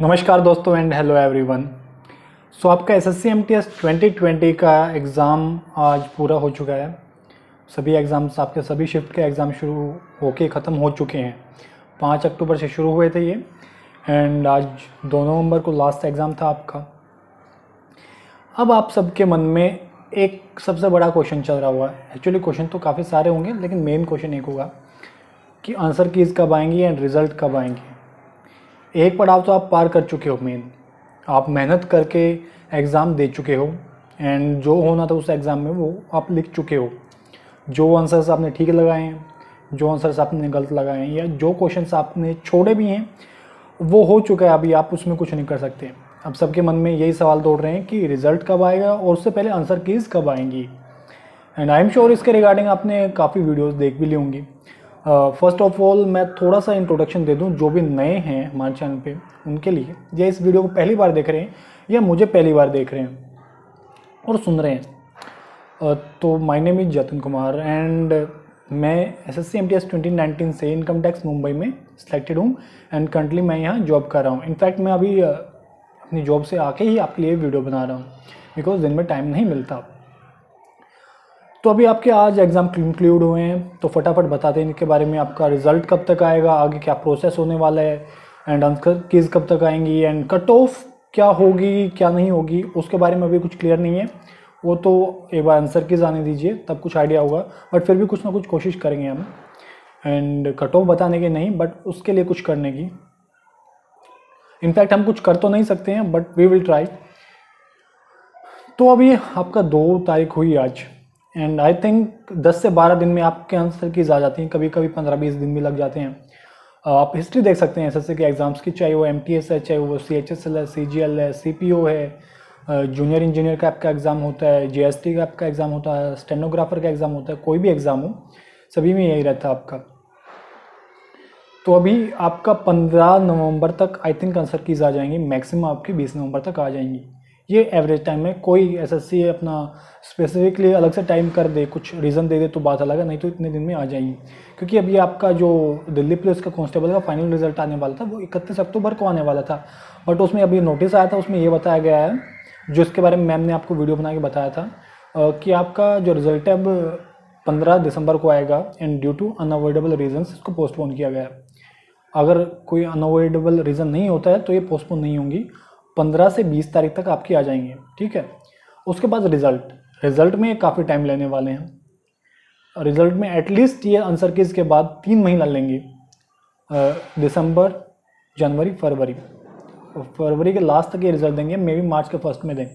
नमस्कार दोस्तों and hello everyone. सो आपका एसएससी एमटीएस 2020 का एग्ज़ाम आज पूरा हो चुका है। सभी एग्ज़ाम्स आपके सभी शिफ्ट के एग्ज़ाम शुरू होके ख़त्म हो चुके हैं। 5 अक्टूबर से शुरू हुए थे ये एंड आज 2 नवंबर को लास्ट एग्ज़ाम था आपका। अब आप सबके मन में एक सबसे बड़ा क्वेश्चन चल रहा हुआ है। एक्चुअली क्वेश्चन तो काफ़ी सारे होंगे लेकिन मेन क्वेश्चन एक होगा कि आंसर कीज़ कब आएंगी एंड रिज़ल्ट कब आएंगे। एक पड़ाव तो आप पार कर चुके हो, मेन आप मेहनत करके एग्ज़ाम दे चुके हो एंड जो होना था उस एग्ज़ाम में वो आप लिख चुके हो। जो आंसर्स आपने ठीक लगाए हैं, जो आंसर्स आपने गलत लगाए हैं या जो क्वेश्चंस आपने छोड़े भी हैं वो हो चुका है। अभी आप उसमें कुछ नहीं कर सकते। अब सबके मन में यही सवाल दौड़ रहे हैं कि रिज़ल्ट कब आएगा और उससे पहले आंसर कीज़ कब आएंगी। एंड आई एम श्योर इसके रिगार्डिंग आपने काफ़ी वीडियोज़ देख भी ली होंगी। फर्स्ट ऑफ ऑल मैं थोड़ा सा इंट्रोडक्शन दे दूं जो भी नए हैं हमारे चैनल पे उनके लिए, या इस वीडियो को पहली बार देख रहे हैं या मुझे पहली बार देख रहे हैं और सुन रहे हैं। तो my name is Jatin Kumar and मैं एसएससी एमटीएस 2019 से इनकम टैक्स मुंबई में सिलेक्टेड हूँ एंड करंटली मैं यहाँ जॉब कर रहा हूँ। इनफैक्ट मैं अभी अपनी जॉब से आके ही आपके लिए वीडियो बना रहा हूँ बिकॉज दिन में टाइम नहीं मिलता। तो अभी आपके आज एग्ज़ाम कंक्लूड हुए हैं तो फटाफट बताते हैं इनके बारे में। आपका रिज़ल्ट कब तक आएगा, आगे क्या प्रोसेस होने वाला है एंड आंसर कीज़ कब तक आएंगी एंड कट ऑफ क्या होगी क्या नहीं होगी उसके बारे में अभी कुछ क्लियर नहीं है। वो तो एक बार आंसर कीज़ आने दीजिए तब कुछ आइडिया होगा, बट फिर भी कुछ ना कुछ कोशिश करेंगे हम एंड कट ऑफ बताने की नहीं बट उसके लिए कुछ करने की। इनफैक्ट हम कुछ कर तो नहीं सकते हैं बट वी विल ट्राई। तो अभी आपका 2 तारीख हुई आज एंड आई थिंक 10 से 12 दिन में आपके आंसर कीज़ आ जाती हैं, कभी कभी 15-20 दिन भी लग जाते हैं। आप हिस्ट्री देख सकते हैं एसएससी के एग्ज़ाम्स की, चाहे वो एमटीएस है, चाहे वो सीएचएसएल है, सीजीएल है, सीपीओ है, जूनियर इंजीनियर का आपका एग्ज़ाम होता है, जीएसटी का आपका एग्ज़ाम होता है, स्टेनोग्राफर का एग्ज़ाम होता है, कोई भी एग्ज़ाम हो सभी में यही रहता है आपका। तो अभी आपका 15 नवंबर तक आई थिंक आंसर कीज़ आ जाएंगी, मैक्सिमम आपकी 20 नवंबर तक आ जाएंगी। ये एवरेज टाइम है। कोई एसएससी अपना स्पेसिफिकली अलग से टाइम कर दे, कुछ रीज़न दे दे तो बात अलग है, नहीं तो इतने दिन में आ जाएंगी। क्योंकि अभी आपका जो दिल्ली पुलिस का कांस्टेबल का फाइनल रिजल्ट आने वाला था वो 31 अक्टूबर को आने वाला था, बट उसमें अभी नोटिस आया था, उसमें ये बताया गया है जो इसके बारे में मैम ने आपको वीडियो बना के बताया था कि आपका जो रिजल्ट है अब 15 दिसंबर को आएगा and due to unavoidable reasons इसको पोस्टपोन किया गया है। अगर कोई अनअवॉइडेबल रीज़न नहीं होता है तो ये पोस्टपोन नहीं होंगी, 15 से 20 तारीख तक आपकी आ जाएंगे, ठीक है। उसके बाद रिज़ल्ट में काफ़ी टाइम लेने वाले हैं। रिज़ल्ट में एटलीस्ट ये आंसर कीज़ के बाद 3 महीना लेंगे, दिसंबर, जनवरी, फरवरी के लास्ट तक ये रिज़ल्ट देंगे, मे बी मार्च के फर्स्ट में दें।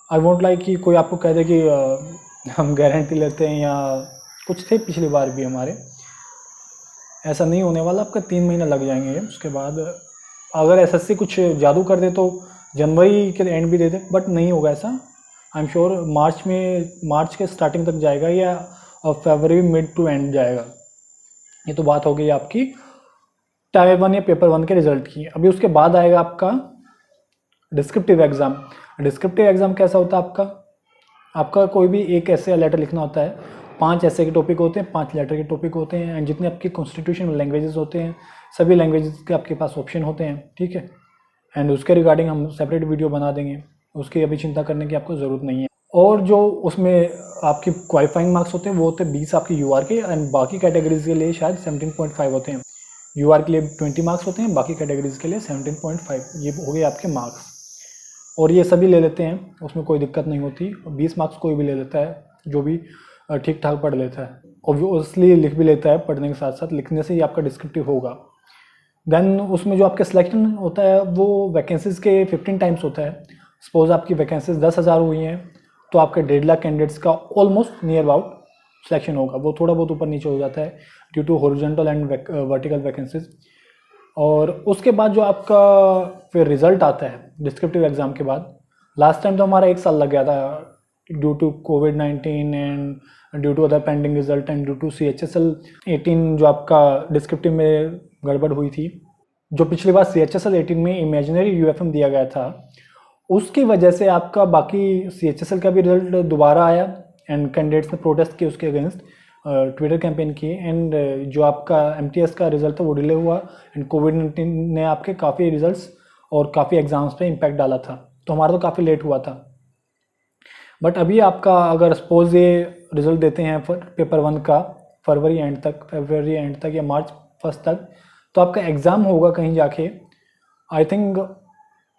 आई वोंट लाइक कि कोई आपको कह दे कि हम गारंटी लेते हैं, या कुछ थे पिछली बार भी हमारे, ऐसा नहीं होने वाला। आपका 3 महीना लग जाएंगे। उसके बाद अगर एसएससी कुछ जादू कर दे तो जनवरी के एंड भी दे दे, बट नहीं होगा ऐसा। आई एम श्योर मार्च के स्टार्टिंग तक जाएगा या फरवरी मिड टू एंड जाएगा। ये तो बात हो गई आपकी टाइप 1 या पेपर 1 के रिजल्ट की। अभी उसके बाद आएगा आपका डिस्क्रिप्टिव एग्ज़ाम। डिस्क्रिप्टिव एग्ज़ाम कैसा होता है आपका कोई भी एक ऐसे या लेटर लिखना होता है। 5 ऐसे के टॉपिक होते हैं, 5 लेटर के टॉपिक होते हैं एंड जितने आपके कॉन्स्टिट्यूशन लैंग्वेजेस होते हैं सभी लैंग्वेजेस के आपके पास ऑप्शन होते हैं, ठीक है। एंड उसके रिगार्डिंग हम सेपरेट वीडियो बना देंगे, उसकी अभी चिंता करने की आपको ज़रूरत नहीं है। और जो उसमें आपके क्वालिफाइंग मार्क्स होते हैं वो होते हैं 20 आपके यूआर के एंड बाकी कैटेगरीज के लिए शायद 17.5 होते हैं। यूआर के लिए 20 मार्क्स होते हैं, बाकी कैटेगरीज के लिए 17.5, ये हो गए आपके मार्क्स। और ये सभी ले लेते हैं, उसमें कोई दिक्कत नहीं होती। 20 मार्क्स कोई भी ले लेता है जो भी ठीक ठाक पढ़ लेता है, ऑब्वियसली लिख भी लेता है, पढ़ने के साथ साथ लिखने से ही आपका डिस्क्रिप्टिव होगा। देन उसमें जो आपका सिलेक्शन होता है वो वैकेंसीज़ के 15 टाइम्स होता है। सपोज आपकी वैकेंसीज 10,000 हुई हैं तो आपके 1.5 लाख कैंडिडेट्स का ऑलमोस्ट नियर अबाउट सिलेक्शन होगा। वो थोड़ा बहुत ऊपर नीचे हो जाता है due to horizontal and vertical vacancies. और उसके बाद जो आपका फिर रिज़ल्ट आता है डिस्क्रिप्टिव एग्ज़ाम के बाद, लास्ट टाइम तो हमारा 1 साल लग गया था ड्यू टू कोविड-19 and due to other pending result and due to CHSL 18 जो आपका डिस्क्रिप्टिव में गड़बड़ हुई थी। जो पिछली बार CHSL 18 में इमेजिनरी UFM दिया गया था उसकी वजह से आपका बाकी CHSL का भी रिजल्ट दोबारा आया एंड कैंडिडेट्स ने प्रोटेस्ट किए उसके अगेंस्ट, ट्विटर कैंपेन की। एंड जो आपका MTS का रिजल्ट था वो डिले हुआ एंड कोविड-19 ने आपके काफ़ी रिजल्ट्स और काफ़ी एग्ज़ाम्स पे इम्पैक्ट डाला था, तो हमारा तो काफ़ी लेट हुआ था। बट अभी आपका अगर सपोज ये रिज़ल्ट देते हैं पेपर 1 का फरवरी एंड तक या मार्च फर्स्ट तक, तो आपका एग्ज़ाम होगा कहीं जाके आई थिंक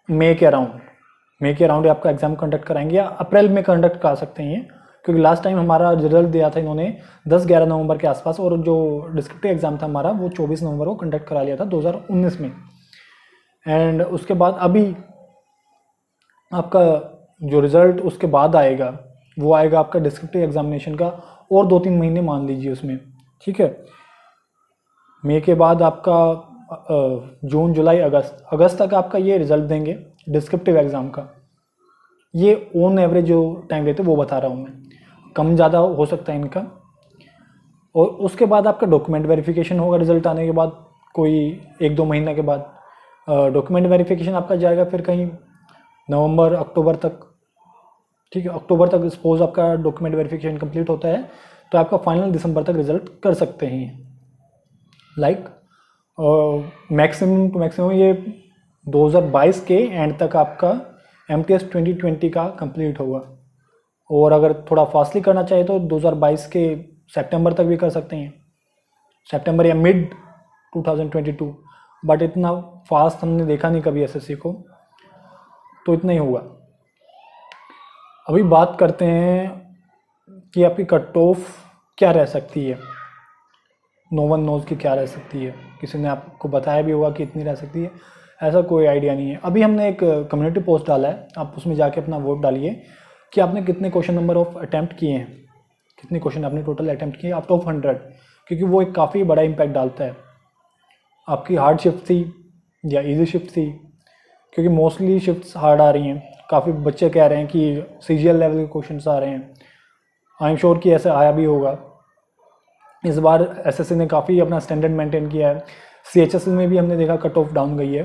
मई के अराउंड आपका एग्ज़ाम कंडक्ट कराएंगे, या अप्रैल में कंडक्ट करा सकते हैं, क्योंकि लास्ट टाइम हमारा रिजल्ट दिया था इन्होंने 10-11 नवंबर के आसपास, और जो डिस्क्रिप्टिव एग्ज़ाम था हमारा वो 24 नवंबर को कंडक्ट करा लिया था 2019 में। एंड उसके बाद अभी आपका जो रिज़ल्ट उसके बाद आएगा वो आएगा आपका डिस्क्रिप्टिव एग्जामिनेशन का, और 2-3 महीने मान लीजिए उसमें, ठीक है। मई के बाद आपका जून जुलाई अगस्त तक आपका ये रिज़ल्ट देंगे डिस्क्रिप्टिव एग्ज़ाम का। ये ऑन एवरेज जो टाइम देते हैं वो बता रहा हूँ मैं, कम ज़्यादा हो सकता है इनका। और उसके बाद आपका डॉक्यूमेंट वेरिफिकेशन होगा रिज़ल्ट आने के बाद, कोई 1-2 महीने के बाद डॉक्यूमेंट वेरिफिकेशन आपका जाएगा फिर कहीं नवंबर अक्टूबर तक, ठीक है। अक्टूबर तक सपोज आपका डॉक्यूमेंट वेरिफिकेशन कंप्लीट होता है तो आपका फाइनल दिसंबर तक रिज़ल्ट कर सकते हैं। लाइक मैक्सिमम टू मैक्सिमम ये 2022 के एंड तक आपका MTS 2020 का कंप्लीट होगा, और अगर थोड़ा फास्टली करना चाहे तो 2022 के सितंबर तक भी कर सकते हैं, सितंबर या मिड 2022। बट इतना फास्ट हमने देखा नहीं कभी SSC को, तो इतना ही होगा। अभी बात करते हैं कि आपकी कट ऑफ क्या रह सकती है, नो वन नोज़ की क्या रह सकती है। किसी ने आपको बताया भी होगा कि इतनी रह सकती है, ऐसा कोई आइडिया नहीं है। अभी हमने एक कम्युनिटी पोस्ट डाला है, आप उसमें जाके अपना वोट डालिए कि आपने कितने क्वेश्चन नंबर ऑफ अटैम्प्ट किए हैं, कितने क्वेश्चन आपने टोटल अटैम्प्ट किए आउट ऑफ 100, क्योंकि वो एक काफ़ी बड़ा इम्पैक्ट डालता है। आपकी हार्ड शिफ्ट थी या इजी शिफ्ट थी, क्योंकि मोस्टली शिफ्ट्स हार्ड आ रही हैं। काफ़ी बच्चे कह रहे हैं कि CGL लेवल के क्वेश्चंस आ रहे हैं, आई एम श्योर कि ऐसा आया भी होगा। इस बार SSC ने काफ़ी अपना स्टैंडर्ड मेंटेन किया है। CHSL में भी हमने देखा कट ऑफ डाउन गई है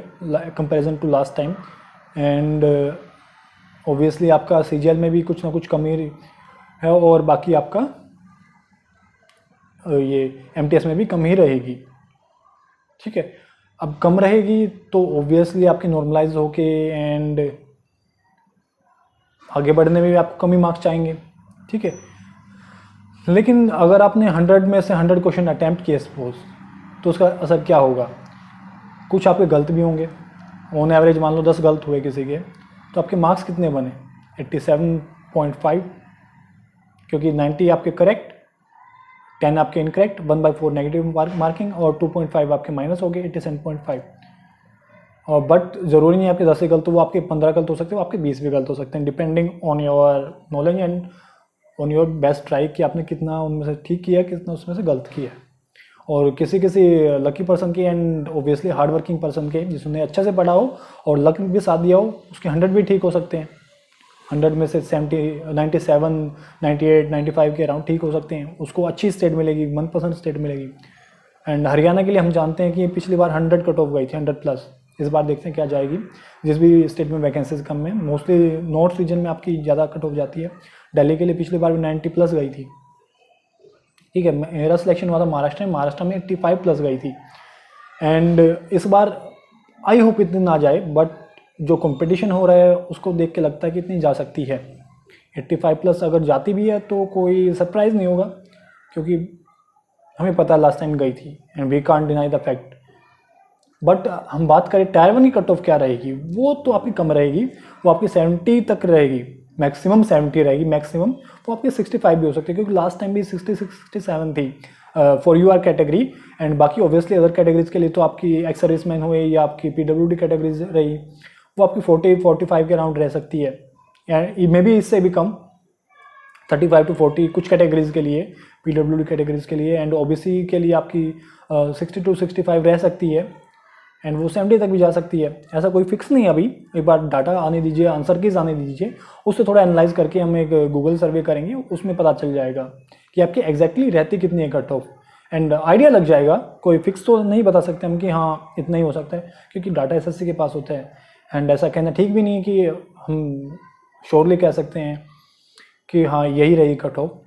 comparison to last time, and obviously आपका CGL में भी कुछ ना कुछ कमी है, और बाकी आपका ये MTS में भी कम ही रहेगी, ठीक है। अब कम रहेगी तो ऑब्वियसली आपकी नॉर्मलाइज होके एंड आगे बढ़ने में भी आपको कम ही मार्क्स चाहेंगे, ठीक है। लेकिन अगर आपने 100 में से 100 क्वेश्चन अटैम्प्ट किए सपोज, तो उसका असर क्या होगा, कुछ आपके गलत भी होंगे। ऑन एवरेज मान लो 10 गलत हुए किसी के, तो आपके मार्क्स कितने बने 87.5, क्योंकि 90 आपके करेक्ट, 10 आपके इनकरेक्ट, 1/4 नेगेटिव मार्किंग, और 2.5 आपके माइनस हो गए 87.5। और बट ज़रूरी नहीं आपके 10 से गलत, तो वो आपके 15 गलत हो सकते हैं, वो आपके 20 भी गलत हो सकते हैं, depending on your knowledge and on your best try कि आपने कितना उनमें से ठीक किया, कितना उसमें से गलत किया। और किसी लकी पर्सन की and obviously hard working person के, जिसने अच्छे से पढ़ा हो और लक भी साथ दिया हो, उसके 100 भी ठीक हो सकते हैं। 100 में से 70, 97, 98, 95 के अराउंड ठीक हो सकते हैं, उसको अच्छी स्टेट मिलेगी, मनपसंद स्टेट मिलेगी। एंड हरियाणा के लिए हम जानते हैं कि पिछली बार 100 कट ऑफ गई थी, 100+। इस बार देखते हैं क्या जाएगी, जिस भी स्टेट में वैकेंसीज कम है। मोस्टली नॉर्थ रीजन में आपकी ज़्यादा कट ऑफ जाती है। दिल्ली के लिए पिछली बार भी 90+ गई थी, ठीक है। मेरा सिलेक्शन हुआ था महाराष्ट्र में 85+ गई थी। एंड इस बार आई होप इतनी ना जाए, बट जो कंपटीशन हो रहा है उसको देख के लगता है कि इतनी जा सकती है। 85+ अगर जाती भी है तो कोई सरप्राइज़ नहीं होगा, क्योंकि हमें पता लास्ट टाइम गई थी and we can't deny the fact. But हम बात करें टायर 1 की कट ऑफ क्या रहेगी, वो तो आपकी कम रहेगी, वो आपकी 70 तक रहेगी, मैक्सिमम 70 रहेगी मैक्सिमम। वो आपकी 65 भी हो सकती है, क्योंकि लास्ट टाइम भी 66-67 थी फॉर UR कैटेगरी। एंड बाकी ऑब्वियसली अदर कैटेगरीज के लिए तो आपकी एक्स सर्विसमैन हुए या आपकी PWD कैटेगरीज रही, वो आपकी 40-45 के अराउंड रह सकती है, एंड मे बी इससे भी कम 35 to 40 कुछ कैटेगरीज के लिए, PWD कैटेगरीज के लिए। एंड OBC के लिए आपकी 60 to 65 रह सकती है, एंड वो 70 तक भी जा सकती है। ऐसा कोई फिक्स नहीं है अभी, एक बार डाटा आने दीजिए, आंसर कीज आने दीजिए, उससे थोड़ा एनालाइज करके हम एक गूगल सर्वे करेंगे, उसमें पता चल जाएगा कि आपकी एग्जैक्टली रहती कितनी है कट ऑफ, एंड आइडिया लग जाएगा। कोई फिक्स तो नहीं बता सकते हम कि हाँ इतना ही हो सकता है, क्योंकि डाटा SSC के पास होता है। एंड ऐसा कहना ठीक भी नहीं है कि हम श्योरली कह सकते हैं कि हाँ यही रही कट ऑफ।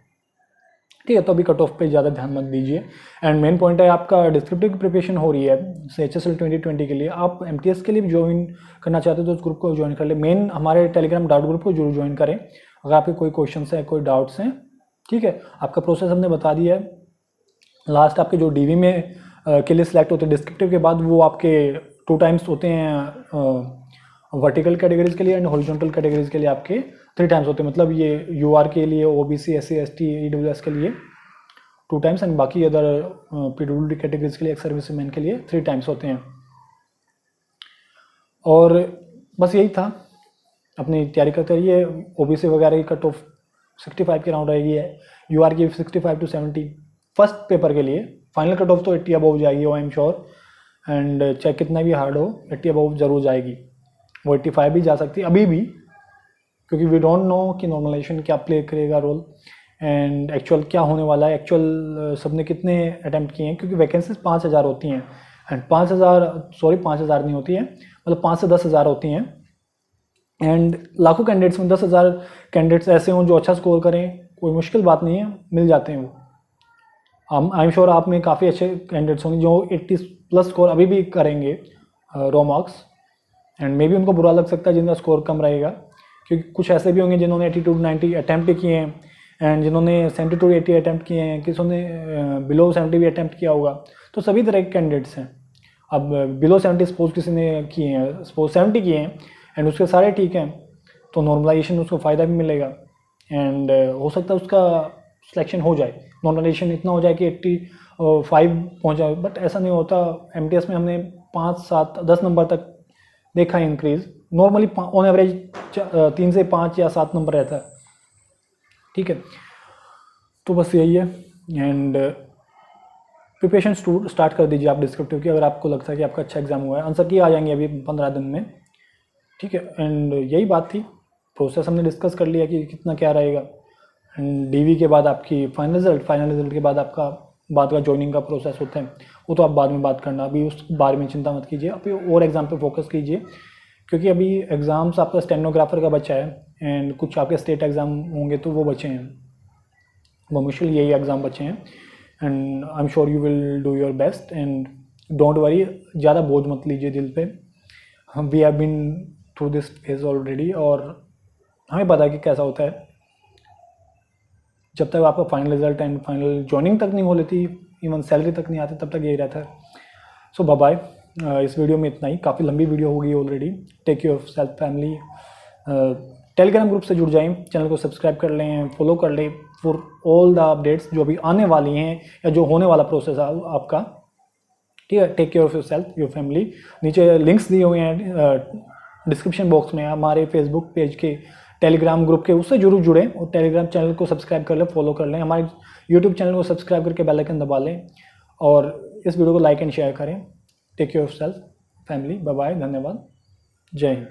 ठीक है। तो अभी कट ऑफ पे ज़्यादा ध्यान मत दीजिए। एंड मेन पॉइंट है आपका डिस्क्रिप्टिव की प्रिपरेशन हो रही है HSL 2020 के लिए, आप MTS के लिए भी ज्वाइन करना चाहते हो तो उस ग्रुप को ज्वाइन कर ले। मेन हमारे टेलीग्राम डाउट ग्रुप को जरूर ज्वाइन करें अगर आपके कोई क्वेश्चन है, कोई डाउट्स हैं। ठीक है, आपका प्रोसेस हमने बता दिया है। लास्ट आपके जो DV में के लिए सिलेक्ट होते हैं डिस्क्रिप्टिव के बाद, वो आपके 2 टाइम्स होते हैं वर्टिकल कैटेगरीज के लिए, एंड हॉरिजॉन्टल कैटेगरीज के लिए आपके 3 टाइम्स होते हैं। मतलब ये UR के लिए, OBC SC ST EWS के लिए 2 टाइम्स, एंड बाकी अदर PWD कैटेगरीज के लिए, एक्स सर्विसमैन के लिए 3 टाइम्स होते हैं। और बस यही था, अपनी तैयारी करते रहिए। OBC वगैरह की कट ऑफ 65 के राउंड रहेगी है, UR की 65 to 70 फर्स्ट पेपर के लिए। फाइनल कट ऑफ तो 80 अबव जाएगी, आई एम श्योर। एंड चाहे कितना भी हार्ड हो, 80 अबव जरूर जाएगी। वो 85 भी जा सकती है अभी भी, क्योंकि वी डोंट नो कि नॉर्मलाइजेशन क्या प्ले करेगा रोल, एंड एक्चुअल क्या होने वाला है, एक्चुअल सबने कितने अटैम्प्ट किए हैं, क्योंकि वैकेंसीज 5000 होती हैं। एंड 5000 नहीं होती है, मतलब 5 से 10,000 होती हैं। एंड लाखों कैंडिडेट्स में 10,000 कैंडिडेट्स ऐसे हों जो अच्छा स्कोर करें, कोई मुश्किल बात नहीं है, मिल जाते हैं वो। आई एम श्योर आप में काफ़ी अच्छे कैंडिडेट्स होंगे जो 80+ स्कोर अभी भी करेंगे रॉ मार्क्स। एंड मे भी उनको बुरा लग सकता है जिनका स्कोर कम रहेगा, क्योंकि कुछ ऐसे भी होंगे जिन्होंने 80 to 90 अटैम्प्ट किए हैं, एंड जिन्होंने 70 to 80 अटैम्प्ट किए हैं, किसी ने बिलो 70 भी अटैम्प्ट किया होगा। तो सभी तरह के कैंडिडेट्स हैं। अब बिलो 70 सपोज किसी ने किए हैं, सपोज 70 किए हैं, एंड उसके सारे ठीक हैं, तो नॉर्मलाइजेशन उसको फ़ायदा भी मिलेगा। एंड हो सकता है उसका सिलेक्शन हो जाए, नॉर्मलाइजेशन इतना हो जाए कि 85 पहुँच जाए। बट ऐसा नहीं होता। MTS में हमने 5, 7, 10 नंबर तक देखा है इंक्रीज। नॉर्मली ऑन एवरेज 3 से 5 या 7 नंबर रहता है। ठीक है, तो बस यही है। एंड प्रिपरेशन स्टार्ट कर दीजिए आप डिस्क्रिप्टिव की, अगर आपको लगता है कि आपका अच्छा एग्जाम हुआ है। आंसर की आ जाएंगे अभी 15 दिन में। ठीक है, एंड यही बात थी। प्रोसेस हमने डिस्कस कर लिया कि कितना क्या रहेगा। एंड DV के बाद आपकी फाइनल रिजल्ट के बाद आपका बाद का ज्वाइनिंग का प्रोसेस होता है, वो तो आप बाद में बात करना, अभी उस बारे में चिंता मत कीजिए। अभी और एग्ज़ाम पे फोकस कीजिए, क्योंकि अभी एग्ज़ाम्स आपका स्टेनोग्राफर का बचा है, एंड कुछ आपके स्टेट एग्ज़ाम होंगे तो वो बचे हैं, वो मुश्किल यही एग्ज़ाम बचे हैं। And I am sure you will do your best, and don't worry, ज़्यादा बोझ मत लीजिए दिल पे। हम we have been through this phase already, और हमें पता है कि कैसा होता है। जब तक आपका final result and final joining तक नहीं हो लेती, इवन सैलरी तक नहीं आती, तब तक यही रहता है। So bye bye. इस वीडियो में इतना ही, काफ़ी लंबी वीडियो हो गई already. Take care of self family. Telegram group से जुड़ जाएं, चैनल को सब्सक्राइब कर लें, फॉलो कर लें फॉर ऑल द अपडेट्स जो अभी आने वाली हैं या जो होने वाला प्रोसेस है आपका। ठीक है, take care of yourself, your family. नीचे लिंक्स दिए हुए हैं डिस्क्रिप्शन बॉक्स में, हमारे फेसबुक पेज के, टेलीग्राम ग्रुप के, उससे जरूर जुड़ें और टेलीग्राम चैनल को सब्सक्राइब कर लें, फॉलो कर लें। हमारे यूट्यूब चैनल को सब्सक्राइब करके बेल आइकन दबा लें, और इस वीडियो को लाइक एंड शेयर करें। Take care of self family. Bye bye, धन्यवाद, जय हिंद।